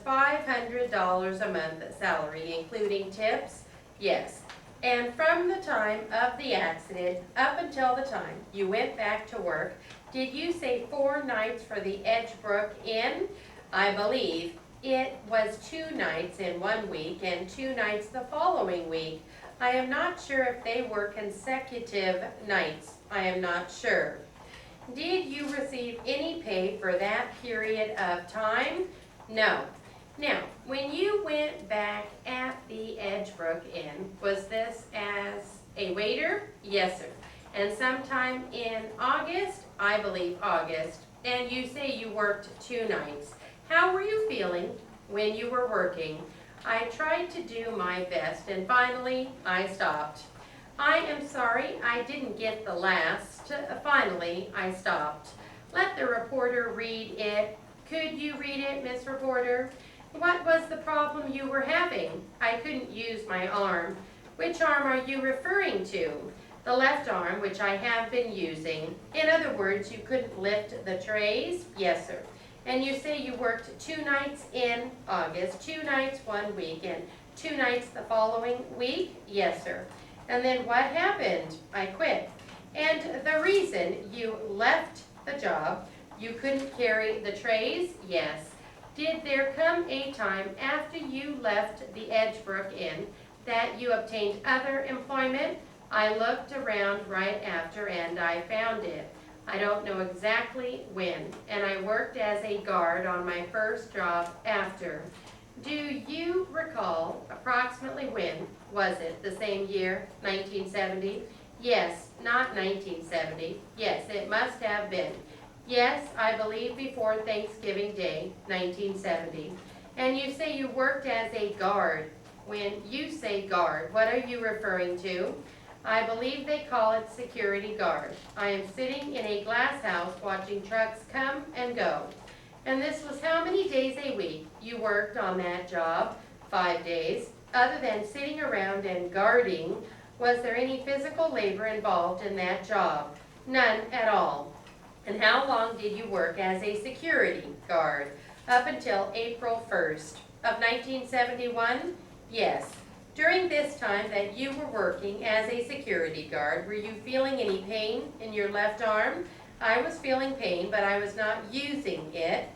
$500 a month salary, including tips? Yes. And from the time of the accident up until the time you went back to work, did you say 4 nights for the Edgebrook Inn? I believe it was 2 nights in 1 week and 2 nights the following week. I am not sure if they were consecutive nights. I am not sure. Did you receive any pay for that period of time? No. Now, when you went back at the Edgebrook Inn, was this as a waiter? Yes, sir. And sometime in August, I believe August, and you say you worked 2 nights. How were you feeling when you were working? I tried to do my best, and finally, I stopped. I am sorry I didn't get the last. Finally, I stopped. Let the reporter read it. Could you read it, Miss Reporter? What was the problem you were having? I couldn't use my arm. Which arm are you referring to? The left arm, which I have been using. In other words, you couldn't lift the trays? Yes, sir. And you say you worked 2 nights in August, 2 nights 1 week, and 2 nights the following week? Yes, sir. And then what happened? I quit. And the reason you left the job, you couldn't carry the trays? Yes. Did there come a time after you left the Edgebrook Inn that you obtained other employment? I looked around right after and I found it. I don't know exactly when, and I worked as a guard on my first job after. Do you recall approximately when? Was it the same year, 1970? Yes, not 1970. Yes, it must have been. Yes, I believe before Thanksgiving Day, 1970. And you say you worked as a guard. When you say guard, what are you referring to? I believe they call it security guard. I am sitting in a glass house watching trucks come and go. And this was how many days a week you worked on that job? 5 days. Other than sitting around and guarding, was there any physical labor involved in that job? None at all. And how long did you work as a security guard? Up until April 1st of 1971? Yes. During this time that you were working as a security guard, were you feeling any pain in your left arm? I was feeling pain, but I was not using it.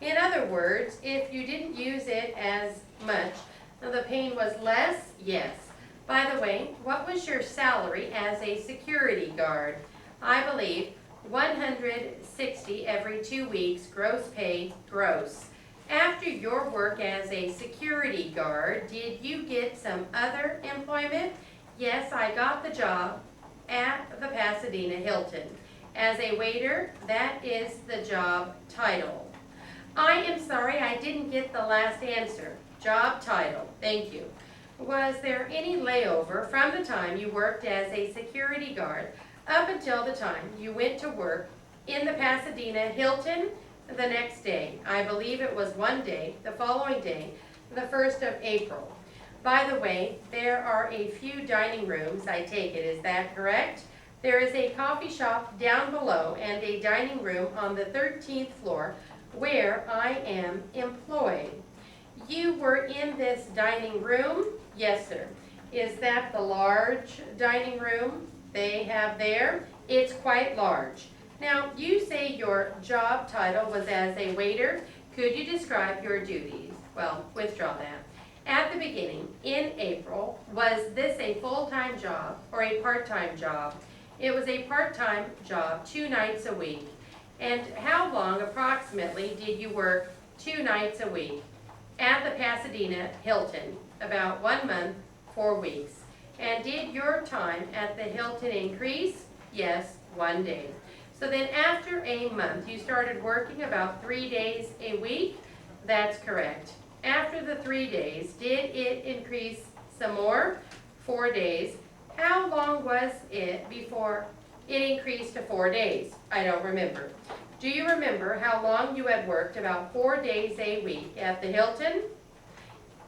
In other words, if you didn't use it as much, the pain was less? Yes. By the way, what was your salary as a security guard? I believe $160 every 2 weeks, gross pay, gross. After your work as a security guard, did you get some other employment? Yes, I got the job at the Pasadena Hilton. As a waiter, that is the job title. I am sorry I didn't get the last answer. Job title, thank you. Was there any layover from the time you worked as a security guard up until the time you went to work in the Pasadena Hilton the next day? I believe it was 1 day, the following day, the 1st of April. By the way, there are a few dining rooms, I take it, is that correct? There is a coffee shop down below and a dining room on the 13th floor where I am employed. You were in this dining room? Yes, sir. Is that the large dining room they have there? It's quite large. Now, you say your job title was as a waiter. Could you describe your duties? Well, withdraw that. At the beginning, in April, was this a full-time job or a part-time job? It was a part-time job, 2 nights a week. And how long approximately did you work 2 nights a week? At the Pasadena Hilton, about 1 month, 4 weeks. And did your time at the Hilton increase? Yes, 1 day. So then after a month, you started working about 3 days a week? That's correct. After the 3 days, did it increase some more? 4 days. How long was it before it increased to 4 days? I don't remember. Do you remember how long you had worked about 4 days a week at the Hilton?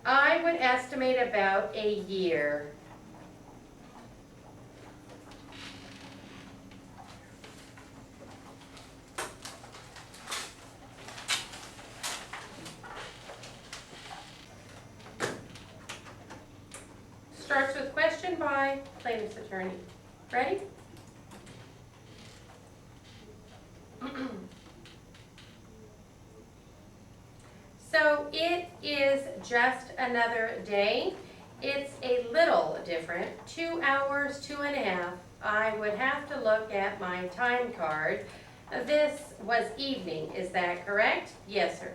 I would estimate about a year. starts with question by plaintiff's attorney. Ready? So it is just another day. It's a little different, 2 hours, 2.5. I would have to look at my time card. This was evening, is that correct? Yes, sir.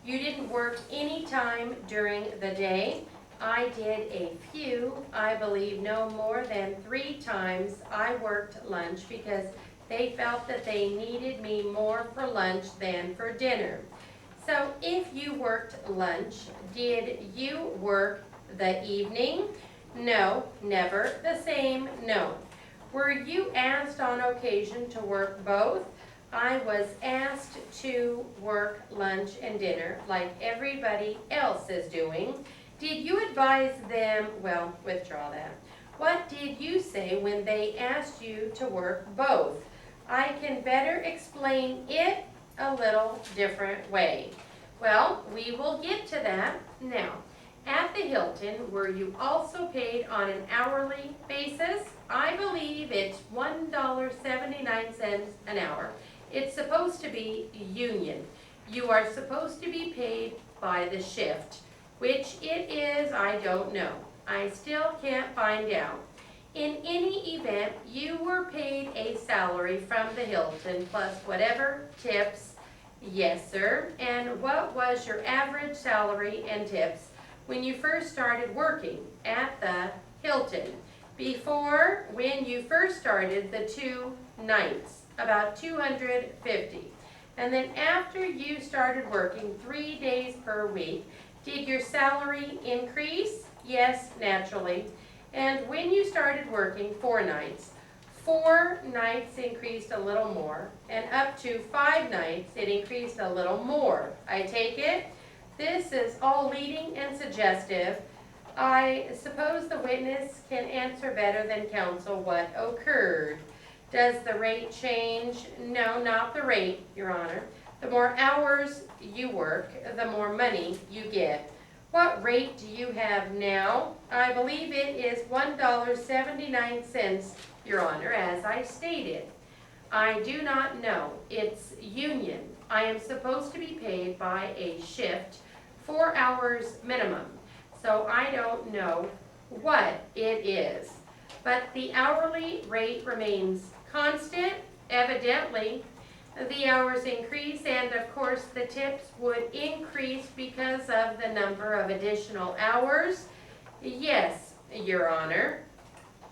You didn't work any time during the day. I did a few, I believe no more than 3 times I worked lunch because they felt that they needed me more for lunch than for dinner. So if you worked lunch, did you work the evening? No, never the same, no. Were you asked on occasion to work both? I was asked to work lunch and dinner like everybody else is doing. Did you advise them, well, withdraw that. What did you say when they asked you to work both? I can better explain it a little different way. Well, we will get to that now. At the Hilton, were you also paid on an hourly basis? I believe it's $1.79 an hour. It's supposed to be union. You are supposed to be paid by the shift. Which it is, I don't know. I still can't find out. In any event, you were paid a salary from the Hilton plus whatever tips. Yes, sir. And what was your average salary and tips when you first started working at the Hilton? Before, when you first started the 2 nights, about $250. And then after you started working 3 days per week, did your salary increase? Yes, naturally. And when you started working 4 nights, 4 nights increased a little more, and up to 5 nights it increased a little more. I take it? This is all leading and suggestive. I suppose the witness can answer better than counsel what occurred. Does the rate change? No, not the rate, Your Honor. The more hours you work, the more money you get. What rate do you have now? I believe it is $1.79, Your Honor, as I stated. I do not know. It's union. I am supposed to be paid by a shift, 4 hours minimum. So I don't know what it is. But the hourly rate remains constant, evidently. The hours increase, and of course the tips would increase because of the number of additional hours. Yes, Your Honor.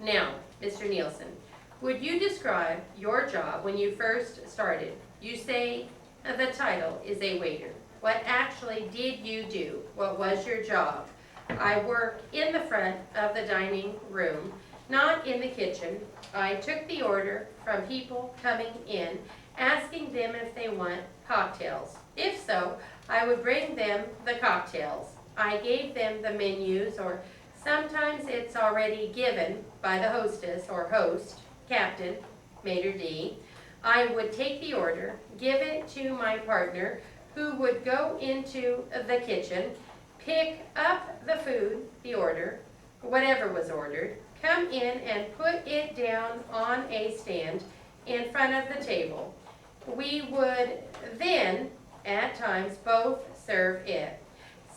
Now, Mr. Nielsen, would you describe your job when you first started? You say the title is a waiter. What actually did you do? What was your job? I work in the front of the dining room, not in the kitchen. I took the order from people coming in, asking them if they want cocktails. If so, I would bring them the cocktails. I gave them the menus, or sometimes it's already given by the hostess or host, captain, maitre d'. I would take the order, give it to my partner, who would go into the kitchen, pick up the food, the order, whatever was ordered, come in and put it down on a stand in front of the table. We would then, at times, both serve it.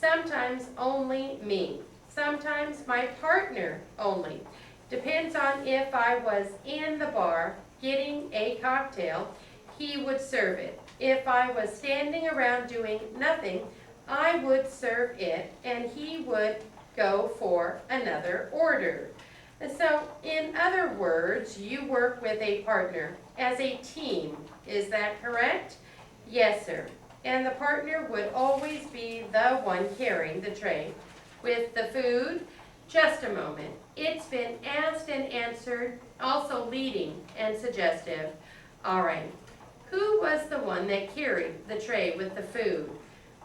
Sometimes only me. Sometimes my partner only. Depends on if I was in the bar getting a cocktail, he would serve it. If I was standing around doing nothing, I would serve it, and he would go for another order. So, in other words, you work with a partner as a team. Is that correct? Yes, sir. And the partner would always be the one carrying the tray. With the food, just a moment. It's been asked and answered, also leading and suggestive. All right. Who was the one that carried the tray with the food?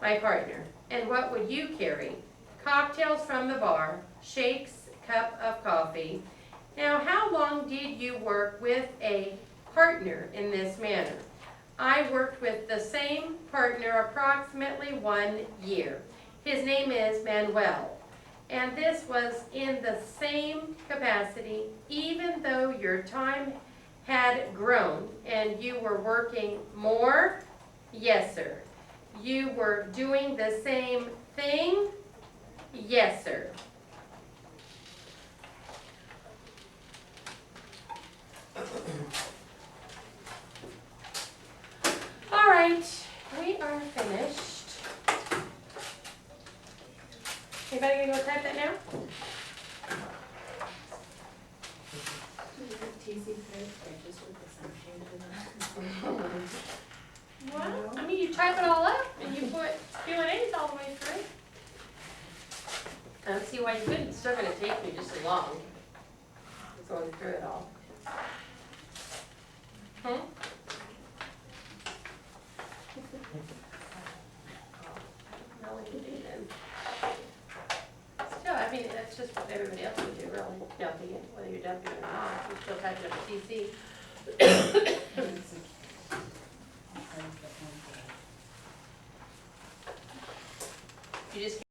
My partner. And what would you carry? Cocktails from the bar, shakes, cup of coffee. Now, how long did you work with a partner in this manner? I worked with the same partner approximately 1 year. His name is Manuel. And this was in the same capacity, even though your time had grown and you were working more? Yes, sir. You were doing the same thing? Yes, sir. All right, we are finished. Anybody gonna go type that now? Well, I mean, you type it all up and you put Q&As all the way through. I don't see why you couldn't. It's still gonna take me just as long going through it all. No, what you do then. Still, I mean, that's just what everybody else would do, really, dumping it, whether you're dumping it or not, you still type it up a CC. You just